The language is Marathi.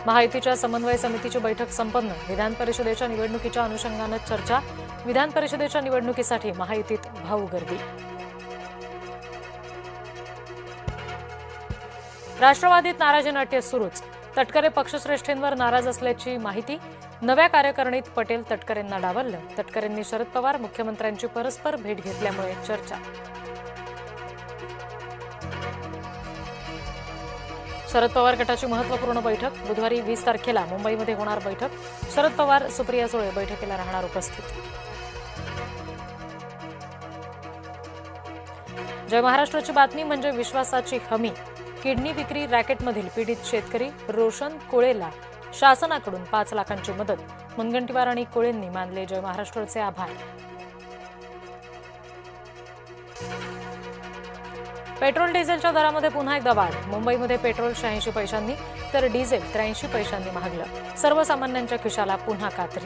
महायुतीच्या समन्वय समितीची बैठक संपन्न. विधान परिषदेच्या निवडणुकीच्या अनुषंगाने चर्चा. विधान परिषदेच्या निवडणुकीसाठी महायुतीत भाऊ गर्दी. राष्ट्रवादीत नाराजी नाट्य सुरूच. तटकरे पक्षश्रेष्ठींवर नाराज असल्याची माहिती. नव्या कार्यकारिणीत पटेल तटकरेंना डावललं. तटकरेंनी शरद पवार मुख्यमंत्र्यांची परस्पर भेट घेतल्यामुळे चर्चा. शरद पवार गटाची महत्त्वपूर्ण बैठक. बुधवारी 20 तारखेला मुंबईमध्ये होणार बैठक. शरद पवार, सुप्रिया सुळे बैठकीला राहणार उपस्थित. जय महाराष्ट्राची बातमी म्हणजे विश्वासाची हमी. किडनी विक्री रॅकेटमधील पीडित शेतकरी रोशन कोळेला शासनाकडून 5 लाखांची मदत. मुनगंटीवार आणि कोळेंनी मानले जय महाराष्ट्राचे आभार. पेट्रोल डिझेलच्या दरामध्ये पुन्हा एकदा वाढ. मुंबईमध्ये पेट्रोल 86 पैशांनी तर डिझेल 83 पैशांनी महागलं. सर्वसामान्यांच्या खिशाला पुन्हा कात्री.